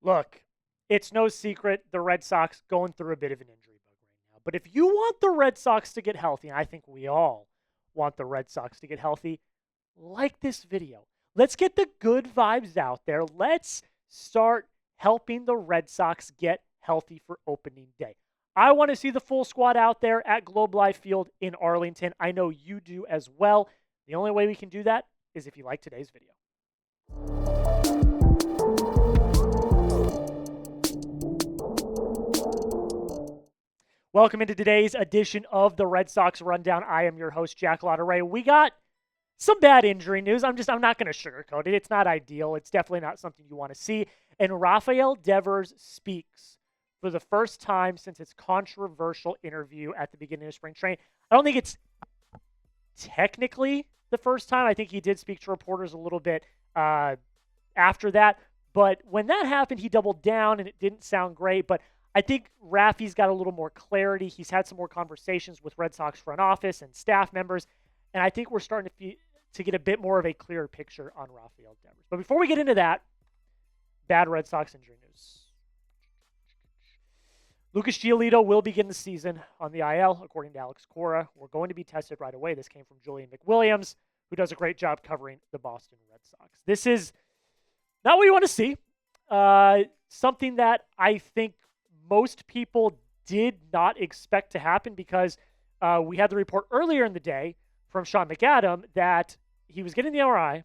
Look, it's no secret the Red Sox going through a bit of an injury bug right now. But if you want the Red Sox to get healthy, and I think we all want the Red Sox to get healthy, like this video. Let's get the good vibes out there. Let's start helping the Red Sox get healthy for opening day. I want to see the full squad out there at Globe Life Field in Arlington. I know you do as well. The only way we can do that is if you like today's video. Welcome into today's edition of the Red Sox Rundown. I am your host, Jack Lautaret. We got some bad injury news. I'm not going to sugarcoat it. It's not ideal. It's definitely not something you want to see. And Rafael Devers speaks for the first time since his controversial interview at the beginning of spring training. I don't think it's technically the first time. I think he did speak to reporters a little bit after that. But when that happened, he doubled down, and it didn't sound great. But I think Rafi's got a little more clarity. He's had some more conversations with Red Sox front office and staff members, and I think we're starting to get a bit more of a clearer picture on Rafael Devers. But before we get into that, bad Red Sox injury news. Lucas Giolito will begin the season on the IL, according to Alex Cora. We're going to be tested right away. This came from Julian McWilliams, who does a great job covering the Boston Red Sox. This is not what you want to see. Something that I think most people did not expect to happen because we had the report earlier in the day from Sean McAdam that he was getting the MRI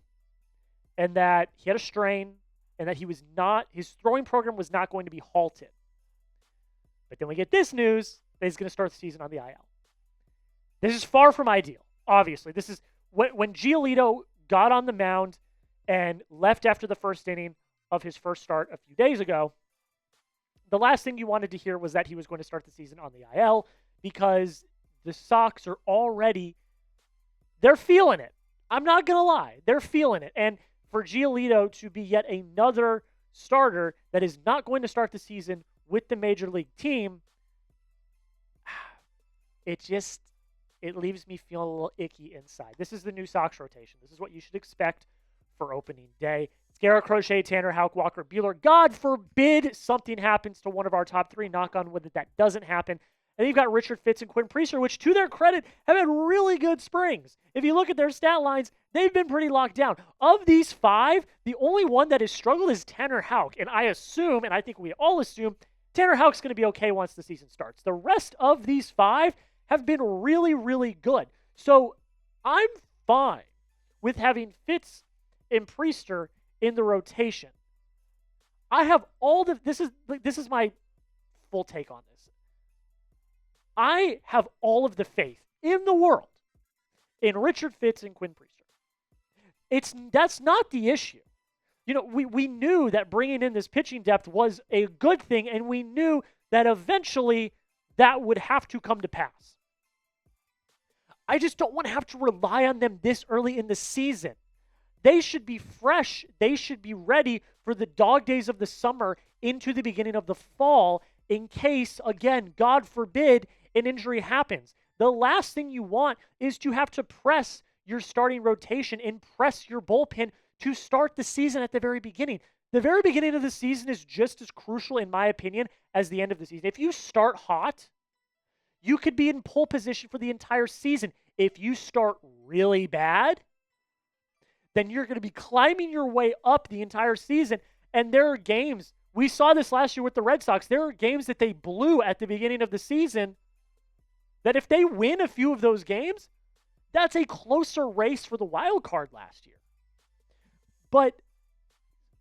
and that he had a strain and that his throwing program was not going to be halted. But then we get this news that he's going to start the season on the IL. This is far from ideal, obviously. This is when Giolito got on the mound and left after the first inning of his first start a few days ago. The last thing you wanted to hear was that he was going to start the season on the IL because the Sox are they're feeling it. I'm not going to lie. They're feeling it. And for Giolito to be yet another starter that is not going to start the season with the major league team, it leaves me feeling a little icky inside. This is the new Sox rotation. This is what you should expect for opening day. It's Garrett Crochet, Tanner Houck, Walker Buehler. God forbid something happens to one of our top three. Knock on wood that doesn't happen. And you've got Richard Fitz and Quinn Priester, which, to their credit, have had really good springs. If you look at their stat lines, they've been pretty locked down. Of these five, the only one that has struggled is Tanner Houck. And I assume, and I think we all assume, Tanner Houck's going to be okay once the season starts. The rest of these five have been really, really good. So I'm fine with having Fitz and Priester in the rotation. I have this is my full take on this. I have all of the faith in the world in Richard Fitz and Quinn Priester. That's not the issue. You know, we knew that bringing in this pitching depth was a good thing, and we knew that eventually that would have to come to pass. I just don't want to have to rely on them this early in the season. They should be fresh. They should be ready for the dog days of the summer into the beginning of the fall in case, again, God forbid, an injury happens. The last thing you want is to have to press your starting rotation and press your bullpen to start the season at the very beginning. The very beginning of the season is just as crucial, in my opinion, as the end of the season. If you start hot, you could be in pole position for the entire season. If you start really bad, then you're going to be climbing your way up the entire season. And there are games, we saw this last year with the Red Sox, there are games that they blew at the beginning of the season that if they win a few of those games, that's a closer race for the wild card last year. But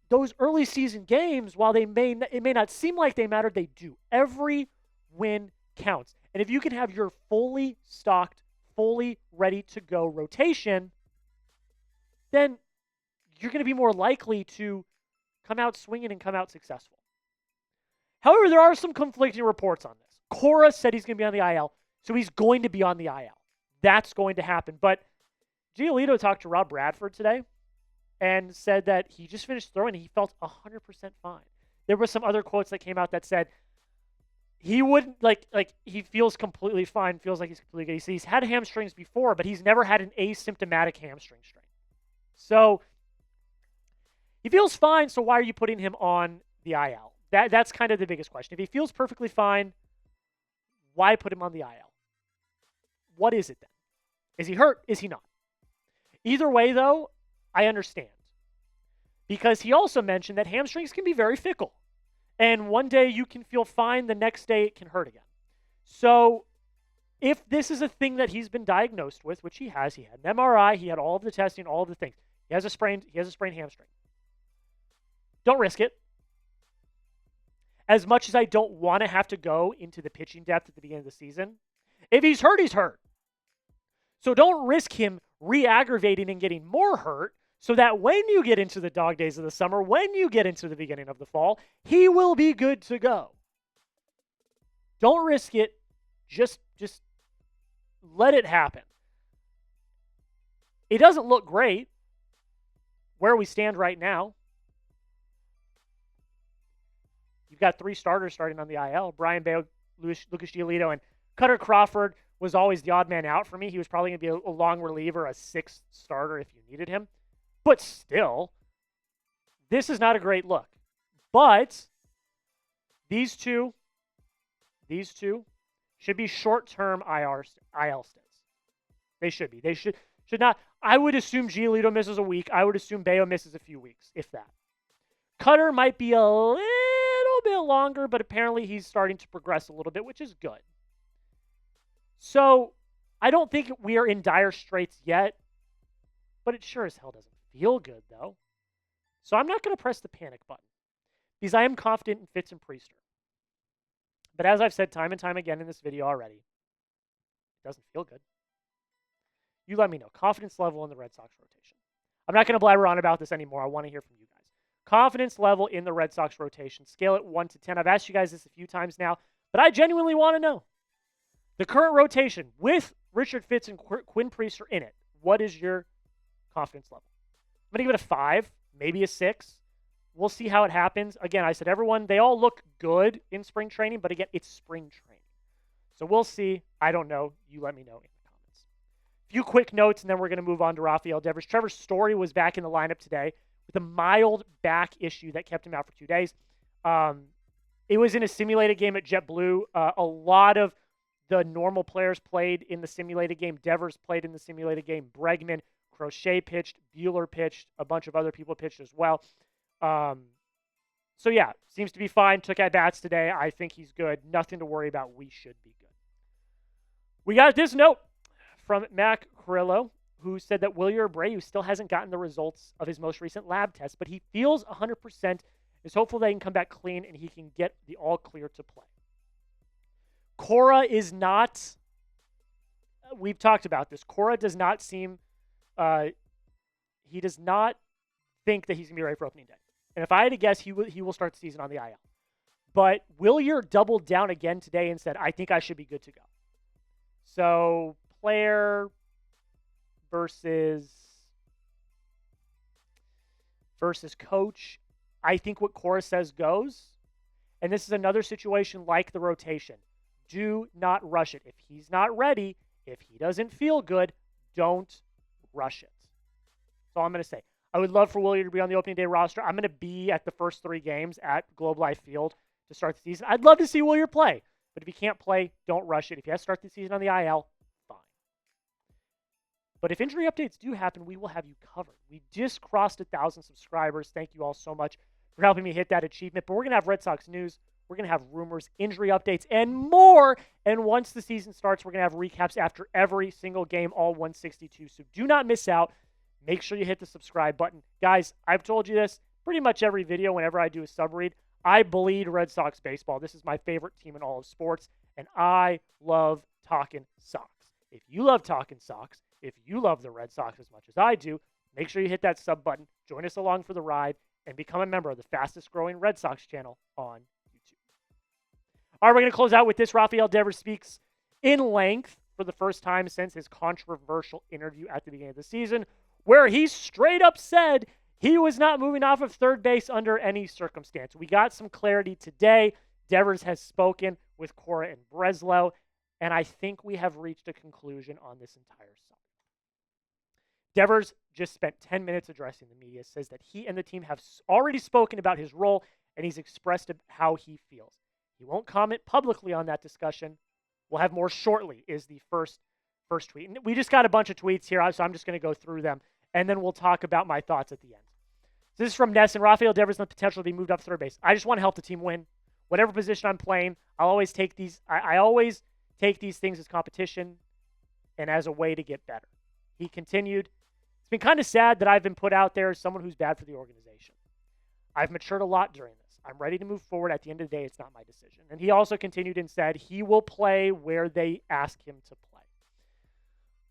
those early season games, while it may not seem like they matter, they do. Every win counts. And if you can have your fully stocked, fully ready to go rotation, then you're going to be more likely to come out swinging and come out successful. However, there are some conflicting reports on this. Cora said he's going to be on the IL, so he's going to be on the IL. That's going to happen. But Giolito talked to Rob Bradford today and said that he just finished throwing and he felt 100% fine. There were some other quotes that came out that said he wouldn't, he feels completely fine, feels like he's completely good. He said he's had hamstrings before, but he's never had an asymptomatic hamstring strain. So he feels fine, so why are you putting him on the IL? That's kind of the biggest question. If he feels perfectly fine, why put him on the IL? What is it then? Is he hurt? Is he not? Either way, though, I understand. Because he also mentioned that hamstrings can be very fickle. And one day you can feel fine, the next day it can hurt again. So if this is a thing that he's been diagnosed with, which he has, he had an MRI, he had all of the testing, all of the things. He has a sprained hamstring. Don't risk it. As much as I don't want to have to go into the pitching depth at the beginning of the season, if he's hurt, he's hurt. So don't risk him re-aggravating and getting more hurt so that when you get into the dog days of the summer, when you get into the beginning of the fall, he will be good to go. Don't risk it. Just let it happen. It doesn't look great where we stand right now. You've got 3 starters starting on the IL. Brayan Bello, Lucas Giolito, and Kutter Crawford was always the odd man out for me. He was probably going to be a long reliever, a 6th starter if you needed him. But still, this is not a great look. But these two should be short-term IL stints. They should be. They should not. I would assume Giolito misses a week. I would assume Bello misses a few weeks, if that. Kutter might be a little bit longer, but apparently he's starting to progress a little bit, which is good. So I don't think we are in dire straits yet, but it sure as hell doesn't feel good, though. So I'm not going to press the panic button because I am confident in Fitz and Priester. But as I've said time and time again in this video already, it doesn't feel good. You let me know. Confidence level in the Red Sox rotation. I'm not going to blabber on about this anymore. I want to hear from you guys. Confidence level in the Red Sox rotation. Scale it 1 to 10. I've asked you guys this a few times now, but I genuinely want to know. The current rotation with Richard Fitz and Quinn Priester in it, what is your confidence level? I'm going to give it a 5, maybe a 6. We'll see how it happens. Again, I said everyone, they all look good in spring training, but again, it's spring training. So we'll see. I don't know. You let me know in the comments. A few quick notes, and then we're going to move on to Rafael Devers. Trevor Story was back in the lineup today with a mild back issue that kept him out for 2 days. It was in a simulated game at JetBlue. A lot of the normal players played in the simulated game. Devers played in the simulated game. Bregman, Crochet pitched. Buehler pitched. A bunch of other people pitched as well. So yeah, seems to be fine. Took at bats today. I think he's good. Nothing to worry about. We should be good. We got this note from Mac Carrillo, who said that Wilyer Abreu still hasn't gotten the results of his most recent lab test, but he feels 100%, is hopeful that he can come back clean and he can get the all clear to play. Cora is not, we've talked about this. Cora does not seem, he does not think that he's going to be ready for opening day. And if I had to guess, he will start the season on the IL. But Wilyer doubled down again today and said, I think I should be good to go. So player versus coach, I think what Cora says goes. And this is another situation like the rotation. Do not rush it. If he's not ready, if he doesn't feel good, don't rush it. That's all I'm going to say. I would love for Wilyer to be on the opening day roster. I'm going to be at the first 3 games at Globe Life Field to start the season. I'd love to see Wilyer play. But if he can't play, don't rush it. If he has to start the season on the IL, fine. But if injury updates do happen, we will have you covered. We just crossed 1,000 subscribers. Thank you all so much for helping me hit that achievement. But we're going to have Red Sox news. We're going to have rumors, injury updates, and more. And once the season starts, we're going to have recaps after every single game, all 162. So do not miss out. Make sure you hit the subscribe button. Guys, I've told you this pretty much every video whenever I do a sub-read. I bleed Red Sox baseball. This is my favorite team in all of sports, and I love talking Sox. If you love talking Sox, if you love the Red Sox as much as I do, make sure you hit that sub button, join us along for the ride, and become a member of the fastest-growing Red Sox channel on YouTube. All right, we're going to close out with this. Rafael Devers speaks in length for the first time since his controversial interview at the beginning of the season, where he straight up said he was not moving off of third base under any circumstance. We got some clarity today. Devers has spoken with Cora and Breslow, and I think we have reached a conclusion on this entire saga. Devers just spent 10 minutes addressing the media, says that he and the team have already spoken about his role and he's expressed how he feels. He won't comment publicly on that discussion. We'll have more shortly is the first tweet. And we just got a bunch of tweets here, so I'm just going to go through them, and then we'll talk about my thoughts at the end. So this is from Ness, and Rafael Devers has the potential to be moved up third base. I just want to help the team win. Whatever position I'm playing, I'll always take these. I always take these things as competition and as a way to get better. He continued, it's been kind of sad that I've been put out there as someone who's bad for the organization. I've matured a lot during this. I'm ready to move forward. At the end of the day, it's not my decision. And he also continued and said he will play where they ask him to play.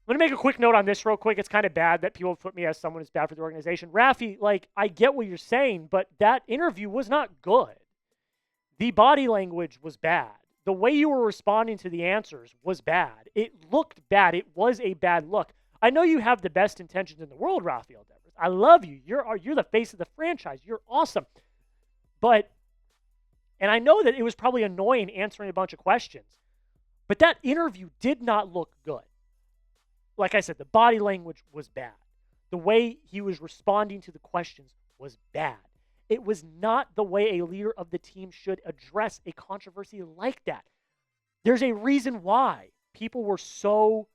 I'm going to make a quick note on this real quick. It's kind of bad that people put me as someone who's bad for the organization. Rafi, I get what you're saying, but that interview was not good. The body language was bad. The way you were responding to the answers was bad. It looked bad. It was a bad look. I know you have the best intentions in the world, Rafael Devers. I love you. You're the face of the franchise. You're awesome. And I know that it was probably annoying answering a bunch of questions, but that interview did not look good. Like I said, the body language was bad. The way he was responding to the questions was bad. It was not the way a leader of the team should address a controversy like that. There's a reason why people were so,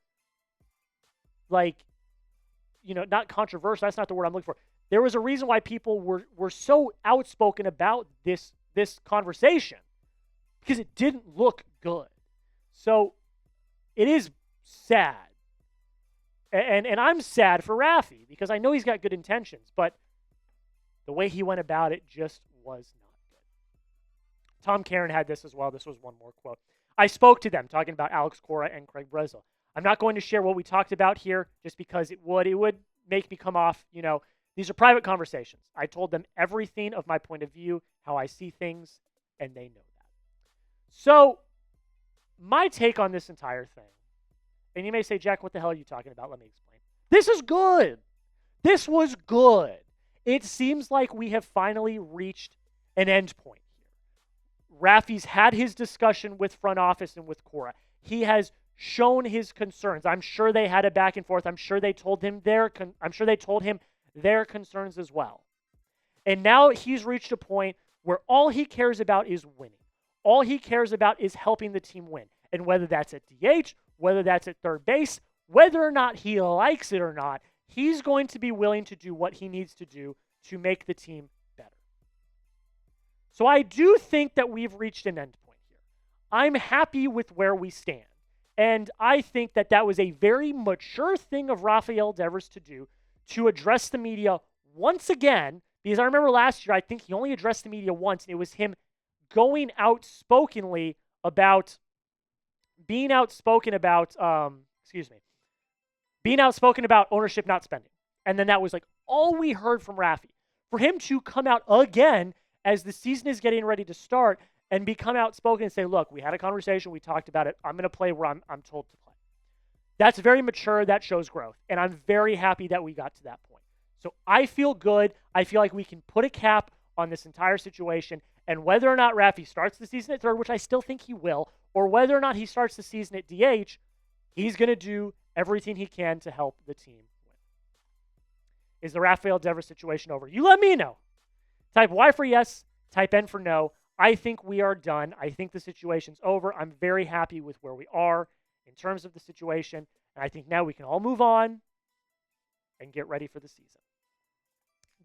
not controversial. That's not the word I'm looking for. There was a reason why people were so outspoken about this conversation, because it didn't look good. So it is sad. And I'm sad for Rafi because I know he's got good intentions, but the way he went about it just was not good. Tom Caron had this as well. This was one more quote. I spoke to them talking about Alex Cora and Craig Breslow. I'm not going to share what we talked about here just because it would make me come off, these are private conversations. I told them everything of my point of view, how I see things, and they know that. So my take on this entire thing, and you may say, Jack, what the hell are you talking about? Let me explain. This is good. This was good. It seems like we have finally reached an end point here. Rafi's had his discussion with front office and with Cora. He has shown his concerns. I'm sure they had a back and forth. I'm sure they told him their concerns as well. And now he's reached a point where all he cares about is winning. All he cares about is helping the team win. And whether that's at DH, whether that's at third base, whether or not he likes it or not, he's going to be willing to do what he needs to do to make the team better. So I do think that we've reached an end point here. I'm happy with where we stand. And I think that that was a very mature thing of Rafael Devers to do, to address the media once again, because I remember last year, I think he only addressed the media once, and it was him being outspoken about ownership not spending. And then that was all we heard from Rafi. For him to come out again as the season is getting ready to start and become outspoken and say, look, we had a conversation, we talked about it, I'm going to play where I'm told to play. That's very mature, that shows growth, and I'm very happy that we got to that point. So I feel good. I feel like we can put a cap on this entire situation, and whether or not Rafi starts the season at third, which I still think he will, or whether or not he starts the season at DH, he's going to do everything he can to help the team win. Is the Rafael Devers situation over? You let me know. Type Y for yes, type N for no. I think we are done. I think the situation's over. I'm very happy with where we are in terms of the situation, and I think now we can all move on and get ready for the season.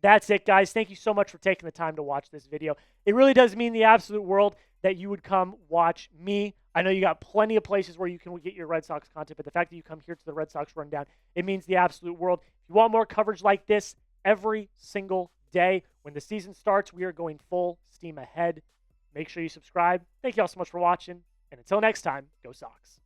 That's it, guys. Thank you so much for taking the time to watch this video. It really does mean the absolute world that you would come watch me. I know you got plenty of places where you can get your Red Sox content, but the fact that you come here to the Red Sox Rundown, it means the absolute world. If you want more coverage like this every single day, when the season starts, we are going full steam ahead. Make sure you subscribe. Thank you all so much for watching, and until next time, go Sox.